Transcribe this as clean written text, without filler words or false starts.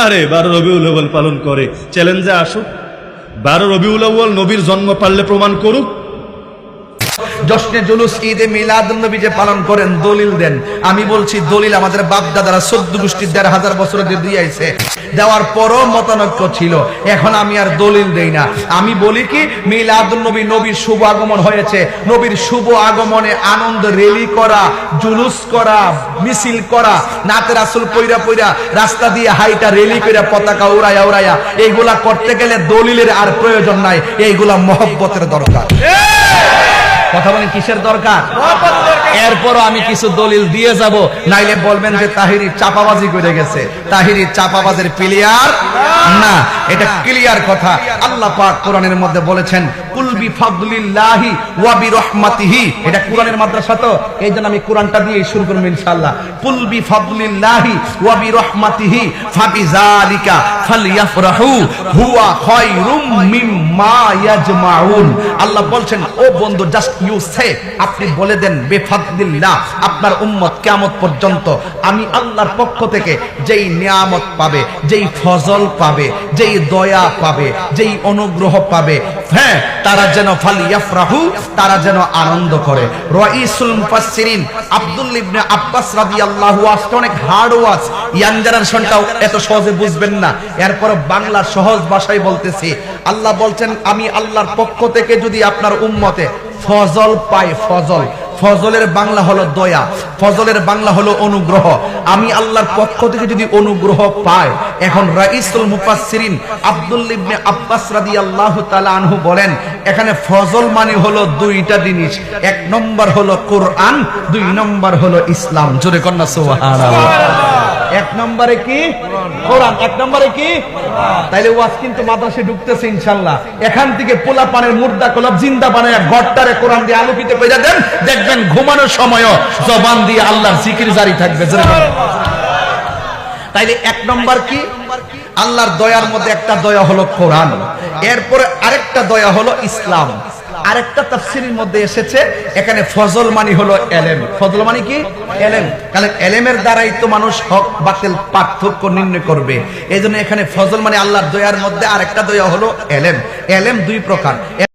আরে 12 রবিউল আউয়াল পালন করে, চ্যালেঞ্জে আসুক। 12 রবিউল আউয়াল নবীর জন্ম পারলে প্রমাণ করুক। জশ্নে জুলুস ঈদে মিলাদুন নবী যে পালন করেন, দলিল দেন। আমি বলছি দলিল আমাদের বাপ দাদারা 14 গোষ্ঠীর 1500 বছর দিয়ে আইছে, দেওয়ার পরও মতানৈক্য ছিল। এখন আমি আর দলিল দেই না, আমি বলি কি মিলাদুন নবী, নবীর শুভ আগমন হয়েছে, নবীর শুভ আগমনে আনন্দ র্যালি করা, জুলুস করা, মিছিল করা, নাতে রাসূল পয়রা পয়রা রাস্তা দিয়ে হাইটা র্যালি কইরা পতাকা উড়ায়া উড়ায়া, এইগুলা করতে গেলে দলিলের আর প্রয়োজন নাই, এইগুলা মহব্বতের দরকার। কথা বলেন কিসের দরকার? এরপরও আমি কিছু দলিল দিয়ে যাব, নাইলে বলবেন যে তাহিরি চাপাবাজি করে গেছে। তাহিরি চাপাবাজের প্লেয়ার না, এটা ক্লিয়ার কথা। আল্লাহ পাক কোরআনের মধ্যে বলেছেন কুল বিফাদলিল্লাহি ওয়া বিরহমাতিহি, এটা কোরআনের মাদ্রাসা তো, এইজন্য আমি কোরআনটা দিয়ে শুরু করব ইনশাআল্লাহ। কুল বিফাদলিল্লাহি ওয়া বিরহমাতিহি ফাবিযালিকা ফালইফরাহু হুয়া খায়রুম মিম্মা ইয়াজমাউন। আল্লাহ বলছেন, ও বন্ধু, জাস্ট ইউ সে, আপনি বলে দেন বেফাদলিল্লাহ, আপনার উম্মত কিয়ামত পর্যন্ত আমি আল্লাহর পক্ষ থেকে যেই নিয়ামত পাবে, যেই ফজল পাবে, যেই দয়া পাবে, যেই অনুগ্রহ পাবে, হ্যাঁ, তারা যেন ফালইফরাহু, তারা যেন আনন্দ করে। রাইসুল মুফাসসিরিন আব্দুল্লাহ ইবনে আব্বাস রাদিয়াল্লাহু আনহু, অনেক হার্ড ওয়াজ, ইয়াং জেনারেশনটাও এত সহজে বুঝবেন না, এরপর বাংলা সহজ ভাষায় বলতেছি। আল্লাহ বলছেন, আমি আল্লাহর পক্ষ থেকে যদি আপনার উম্মতে ফজল পায়, ফজল, ফজলের বাংলা হলো দয়া, ফজলের বাংলা হলো অনুগ্রহ, আমি আল্লাহর পক্ষ থেকে যদি অনুগ্রহ পায়। এখন রাইসুল মুফাসসিরিন আব্দুল্লাহ ইবনে আব্বাস রাদিয়াল্লাহু তাআলা আনহু বলেন, এখানে ফজল মানে হলো দুইটা জিনিস, এক নম্বর হলো কোরআন, দুই নম্বর হলো ইসলাম। জোরে কন্যা সুবহানাল্লাহ। এক নম্বরে কি? কোরআন। এক নম্বরে কি? তাইলে ওয়াজ কিন্তু মাদ্রাসায় ঢুকতেছে ইনশাআল্লাহ। এখান থেকে পোলা পানের মুর্দা কলব জিন্দা বানায় গড়টারে কোরআন দিয়ে আলোকিত করে দেন, দেখবেন ঘুমানোর সময়ও জবান দিয়ে আল্লাহর জিকির জারি থাকবে। তাইলে এক নম্বর কি? আল্লাহর দয়ার মধ্যে একটা দয়া হলো কোরআন, এরপরে আরেকটা দয়া হলো ইসলাম। আরেকটা তাফসীরের মধ্যে এসেছে এখানে ফজল মানে হলো এলেম। ফজল মানে কি? এলেম। কারণ এলেমের দ্বারাই তো মানুষ হক বাতিল পার্থক্য নির্ণয় করবে। এইজন্য এখানে ফজল মানে আল্লাহর দয়ার মধ্যে আরেকটা দয়া হলো এলেম। এলেম দুই প্রকার।